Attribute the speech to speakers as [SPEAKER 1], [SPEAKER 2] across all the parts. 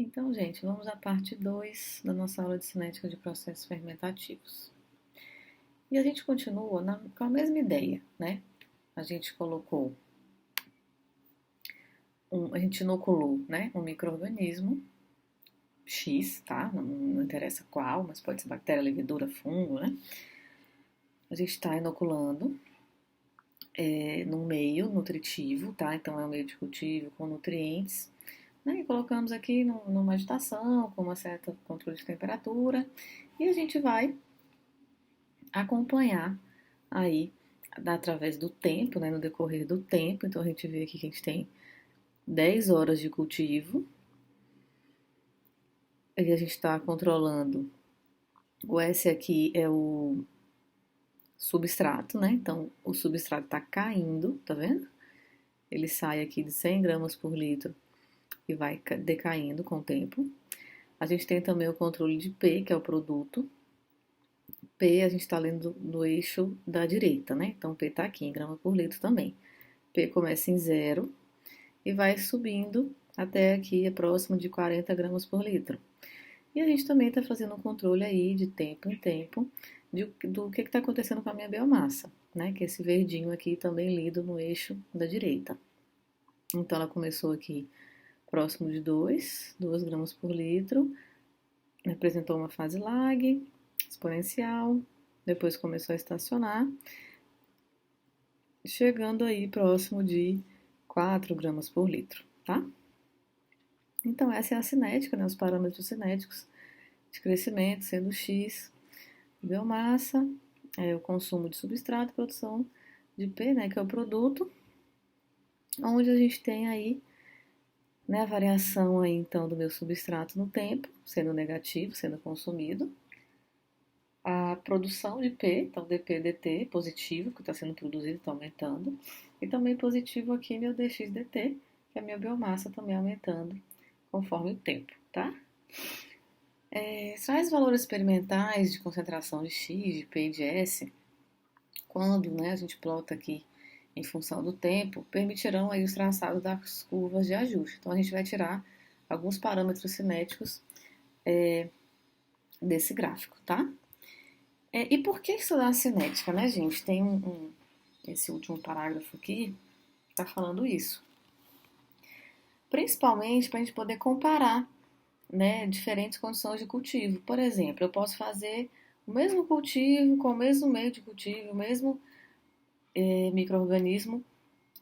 [SPEAKER 1] Então, gente, vamos à parte 2 da nossa aula de cinética de processos fermentativos. E a gente continua com a mesma ideia, né? A gente colocou, a gente inoculou, né, um micro-organismo X, tá? Não interessa qual, mas pode ser bactéria, levedura, fungo, né? A gente está inoculando num meio nutritivo, tá? Então é um meio de cultivo com nutrientes, né? E colocamos aqui numa agitação, com uma certa controle de temperatura, e a gente vai acompanhar aí através do tempo, né, no decorrer do tempo. Então a gente vê aqui que a gente tem 10 horas de cultivo e a gente está controlando. O S aqui é o substrato, né? Então o substrato está caindo, tá vendo? Ele sai aqui de 100 gramas por litro e vai decaindo com o tempo. A gente tem também o controle de P, que é o produto. P a gente está lendo no eixo da direita, né? Então P está aqui em grama por litro também. P começa em 0 e vai subindo até aqui próximo de 40 gramas por litro. E a gente também está fazendo um controle aí de tempo em tempo do que está acontecendo com a minha biomassa, né? Que é esse verdinho aqui também lido no eixo da direita. Então ela começou aqui próximo de 2 gramas por litro, apresentou uma fase lag, exponencial, depois começou a estacionar, chegando aí próximo de 4 gramas por litro, tá? Então, essa é a cinética, né? Os parâmetros cinéticos de crescimento, sendo X biomassa, o consumo de substrato, produção de P, né? Que é o produto, onde a gente tem aí, né, a variação aí, então, do meu substrato no tempo, sendo negativo, sendo consumido. A produção de P, então dP, dt, positivo, que está sendo produzido, está aumentando. E também positivo aqui meu dx, dt, que é a minha biomassa também aumentando conforme o tempo, tá? Traz valores experimentais de concentração de X, de P e de S, quando, né, a gente plota aqui em função do tempo, permitirão aí os traçados das curvas de ajuste. Então a gente vai tirar alguns parâmetros cinéticos desse gráfico, tá? E por que estudar a cinética, né, gente? Tem esse último parágrafo aqui está falando isso. Principalmente para a gente poder comparar, né, diferentes condições de cultivo. Por exemplo, eu posso fazer o mesmo cultivo, com o mesmo meio de cultivo, o mesmo micro-organismo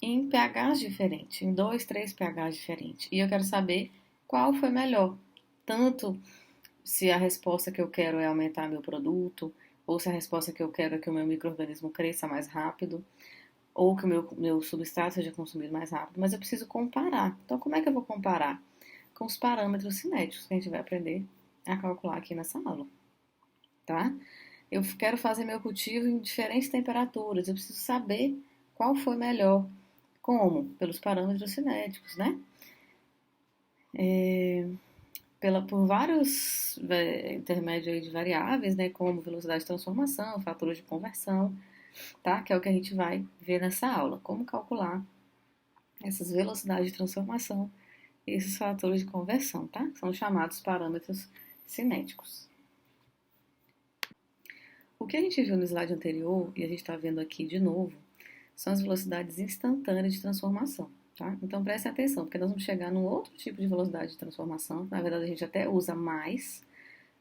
[SPEAKER 1] em pHs diferentes, em 2, 3 pHs diferentes. E eu quero saber qual foi melhor. Tanto se a resposta que eu quero é aumentar meu produto, ou se a resposta que eu quero é que o meu micro-organismo cresça mais rápido, ou que o meu substrato seja consumido mais rápido. Mas eu preciso comparar. Então, como é que eu vou comparar? Com os parâmetros cinéticos que a gente vai aprender a calcular aqui nessa aula, tá? Eu quero fazer meu cultivo em diferentes temperaturas, eu preciso saber qual foi melhor. Como? Pelos parâmetros cinéticos, né? Por vários intermédios de variáveis, né? Como velocidade de transformação, fatores de conversão, tá? Que é o que a gente vai ver nessa aula. Como calcular essas velocidades de transformação e esses fatores de conversão, tá? São chamados parâmetros cinéticos. O que a gente viu no slide anterior, e a gente está vendo aqui de novo, são as velocidades instantâneas de transformação, tá? Então prestem atenção, porque nós vamos chegar num outro tipo de velocidade de transformação. Na verdade, a gente até usa mais,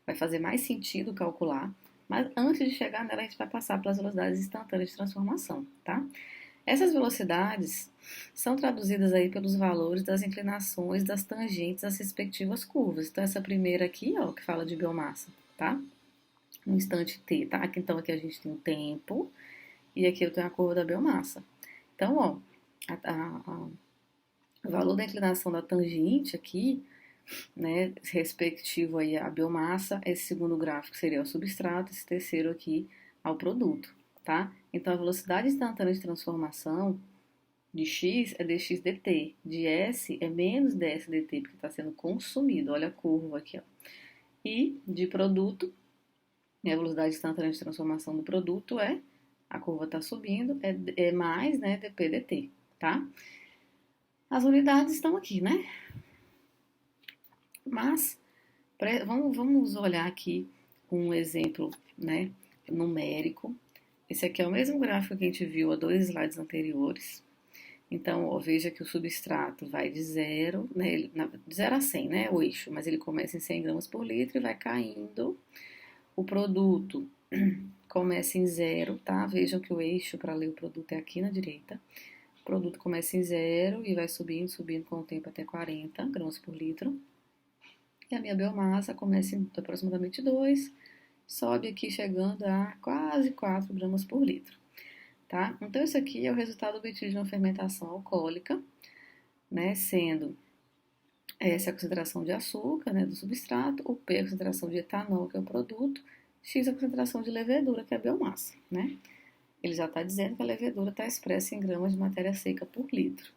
[SPEAKER 1] vai fazer mais sentido calcular, mas antes de chegar nela, a gente vai passar pelas velocidades instantâneas de transformação, tá? Essas velocidades são traduzidas aí pelos valores das inclinações das tangentes das respectivas curvas. Então, essa primeira aqui, ó, que fala de biomassa, tá? No instante t, tá? Então, aqui a gente tem o tempo e aqui eu tenho a curva da biomassa. Então, ó, o valor da inclinação da tangente aqui, né, respectivo aí à biomassa, esse segundo gráfico seria o substrato, esse terceiro aqui ao produto, tá? Então, a velocidade instantânea de transformação de x é dx dt, de s é menos ds dt, porque está sendo consumido, olha a curva aqui, ó. E de produto, a velocidade instantânea de transformação do produto a curva está subindo, é mais, né, dp dt, tá? As unidades estão aqui, né? Mas vamos olhar aqui um exemplo, né, numérico. Esse aqui é o mesmo gráfico que a gente viu há 2 slides anteriores. Então, ó, veja que o substrato vai de 0, né, de 0 a 100, né, o eixo, mas ele começa em 100 gramas por litro e vai caindo. O produto começa em 0, tá? Vejam que o eixo para ler o produto é aqui na direita. O produto começa em 0 e vai subindo, subindo com o tempo até 40 gramas por litro. E a minha biomassa começa em aproximadamente 2, sobe aqui chegando a quase 4 gramas por litro, tá? Então, isso aqui é o resultado obtido de uma fermentação alcoólica, né? Sendo essa a concentração de açúcar, né, do substrato, o P a concentração de etanol, que é o produto, X a concentração de levedura, que é a biomassa, né? Ele já está dizendo que a levedura está expressa em gramas de matéria seca por litro.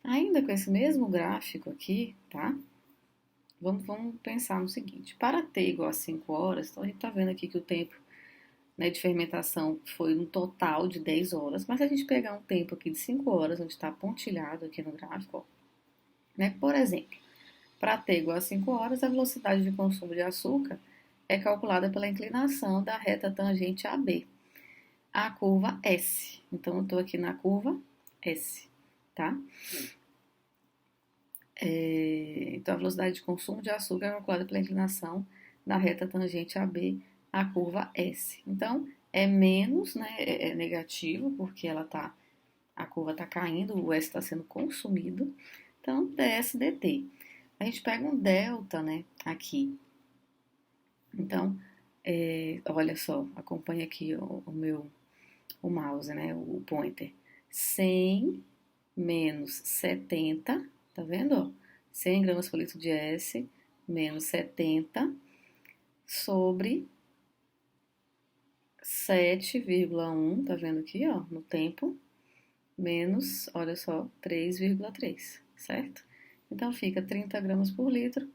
[SPEAKER 1] Ainda com esse mesmo gráfico aqui, tá? Vamos pensar no seguinte: para T igual a 5 horas, então a gente está vendo aqui que o tempo, né, de fermentação foi um total de 10 horas, mas se a gente pegar um tempo aqui de 5 horas, onde está pontilhado aqui no gráfico, ó, né, por exemplo, para T igual a 5 horas, a velocidade de consumo de açúcar é calculada pela inclinação da reta tangente AB, a curva S. Então, eu estou aqui na curva S, tá? Então, a velocidade de consumo de açúcar é calculada pela inclinação da reta tangente AB, a curva S. Então, é menos, né, é negativo, porque a curva está caindo, o S está sendo consumido. Então, ds dt. A gente pega um delta, né, aqui. Então, olha só, acompanha aqui o mouse, né, o pointer. 100 menos 70, tá vendo? Ó? 100 gramas por litro de S menos 70 sobre 7,1, tá vendo aqui, ó, no tempo, menos, olha só, 3,3, certo? Então, fica 30 gramas por litro,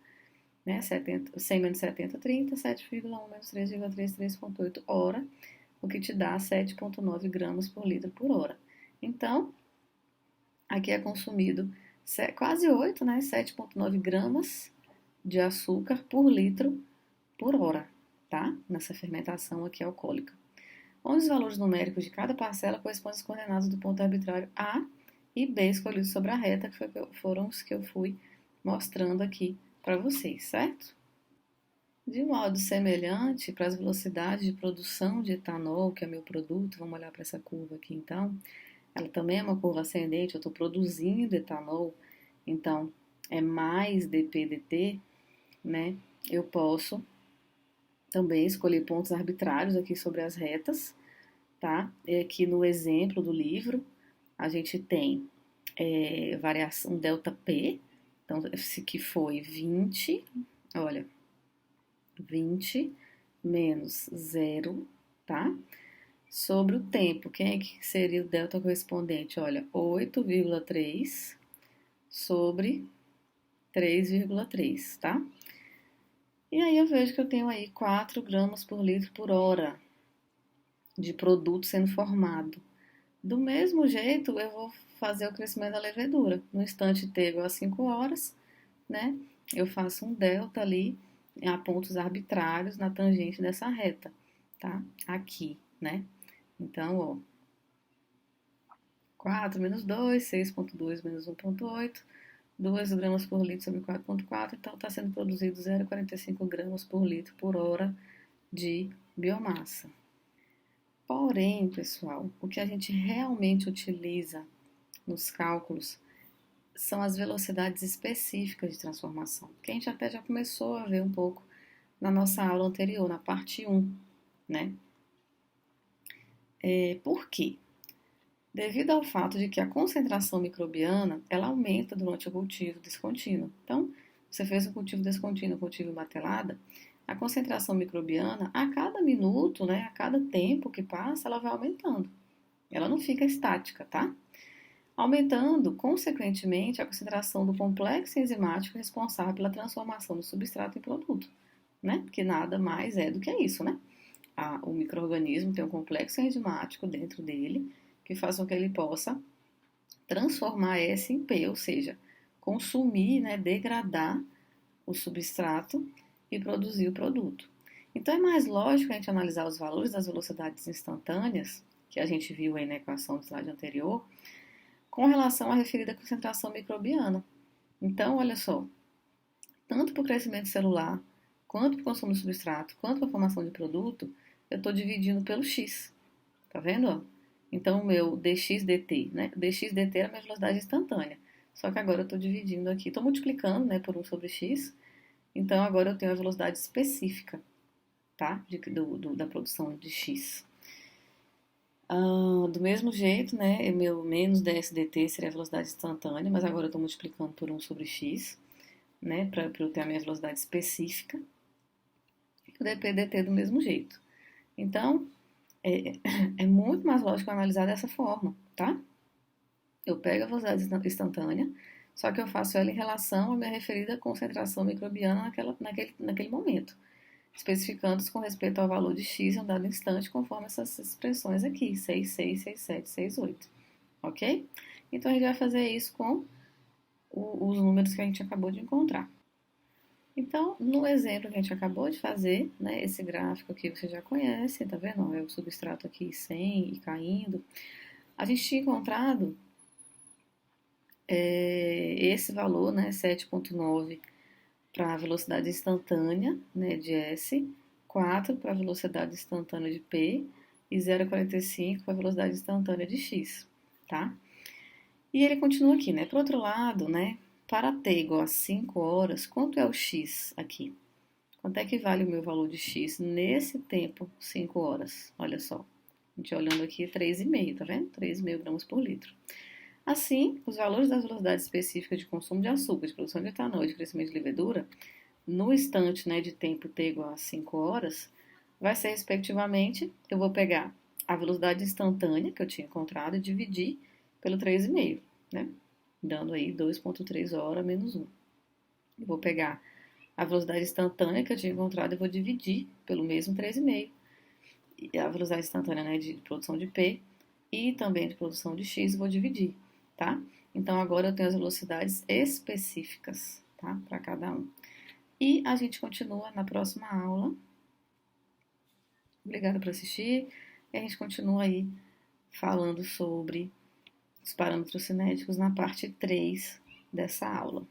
[SPEAKER 1] né? 100 menos 70, 30, 7,1 menos 3,3, 3,8 hora, o que te dá 7,9 gramas por litro por hora. Então, aqui é consumido quase 8, né? 7,9 gramas de açúcar por litro por hora, tá? Nessa fermentação aqui alcoólica. Onde os valores numéricos de cada parcela correspondem às coordenadas do ponto arbitrário A e B escolhidos sobre a reta, que foram os que eu fui mostrando aqui para vocês, certo? De modo semelhante, para as velocidades de produção de etanol, que é meu produto, vamos olhar para essa curva aqui então, ela também é uma curva ascendente, eu estou produzindo etanol, então é mais dPdt, né? Eu posso também escolher pontos arbitrários aqui sobre as retas, tá? E aqui no exemplo do livro, a gente tem variação delta P, então esse que foi 20, olha, 20 menos 0, tá? Sobre o tempo, quem é que seria o delta correspondente? Olha, 8,3 sobre 3,3, tá? E aí eu vejo que eu tenho aí 4 gramas por litro por hora de produto sendo formado. Do mesmo jeito, eu vou fazer o crescimento da levedura. No instante t igual a 5 horas, né? Eu faço um delta ali a pontos arbitrários na tangente dessa reta, tá? Aqui, né? Então, ó, 4 menos 2, 6,2 menos 1,8, 2 gramas por litro sobre 4,4, então está sendo produzido 0,45 gramas por litro por hora de biomassa. Porém, pessoal, o que a gente realmente utiliza nos cálculos são as velocidades específicas de transformação, que a gente até já começou a ver um pouco na nossa aula anterior, na parte 1, né? Por quê? Devido ao fato de que a concentração microbiana, ela aumenta durante o cultivo descontínuo. Então, você fez um cultivo descontínuo, cultivo batelada, a concentração microbiana, a cada minuto, né, a cada tempo que passa, ela vai aumentando. Ela não fica estática, tá? Aumentando, consequentemente, a concentração do complexo enzimático responsável pela transformação do substrato em produto, né? Que nada mais é do que isso, né? O micro-organismo tem um complexo enzimático dentro dele que faz com que ele possa transformar S em P, ou seja, consumir, né, degradar o substrato e produzir o produto. Então é mais lógico a gente analisar os valores das velocidades instantâneas, que a gente viu aí na equação do slide anterior, com relação à referida concentração microbiana. Então, olha só, tanto para o crescimento celular, quanto para o consumo de substrato, quanto para a formação de produto, eu estou dividindo pelo x. Tá vendo? Ó? Então, o meu dx/dt, né? dx/dt era a minha velocidade instantânea. Só que agora eu estou dividindo aqui, estou multiplicando, né, por 1 sobre x. Então, agora eu tenho a velocidade específica, tá? Da produção de x. Do mesmo jeito, né, o meu menos ds/dt seria a velocidade instantânea, mas agora eu estou multiplicando por 1 sobre x, né, para eu ter a minha velocidade específica. E o dp/dt do mesmo jeito. Então, é muito mais lógico analisar dessa forma, tá? Eu pego a velocidade instantânea, só que eu faço ela em relação à minha referida concentração microbiana naquele momento, especificando-se com respeito ao valor de x em um dado instante, conforme essas expressões aqui, 6, 6, 6, 7, 6, 8, ok? Então, a gente vai fazer isso com os números que a gente acabou de encontrar. Então, no exemplo que a gente acabou de fazer, né, esse gráfico aqui você já conhece, tá vendo? É o substrato aqui 100 e caindo. A gente tinha encontrado esse valor, né, 7,9 para a velocidade instantânea, né, de S, 4 para a velocidade instantânea de P e 0,45 para a velocidade instantânea de X, tá? E ele continua aqui, né? Por outro lado, né, para t igual a 5 horas, quanto é o X aqui? Quanto é que vale o meu valor de X nesse tempo, 5 horas? Olha só, a gente olhando aqui, 3,5, tá vendo? 3,5 gramas por litro. Assim, os valores das velocidades específicas de consumo de açúcar, de produção de etanol e de crescimento de levedura, no instante, né, de tempo t igual a 5 horas, vai ser, respectivamente, eu vou pegar a velocidade instantânea que eu tinha encontrado e dividir pelo 3,5, né? Dando aí 2,3 horas menos 1. Eu vou pegar a velocidade instantânea que eu tinha encontrado e vou dividir pelo mesmo 3,5. E a velocidade instantânea, né, de produção de P e também de produção de X, eu vou dividir, tá? Então, agora eu tenho as velocidades específicas, tá? Para cada um. E a gente continua na próxima aula. Obrigada por assistir. E a gente continua aí falando sobre os parâmetros cinéticos na parte 3 dessa aula.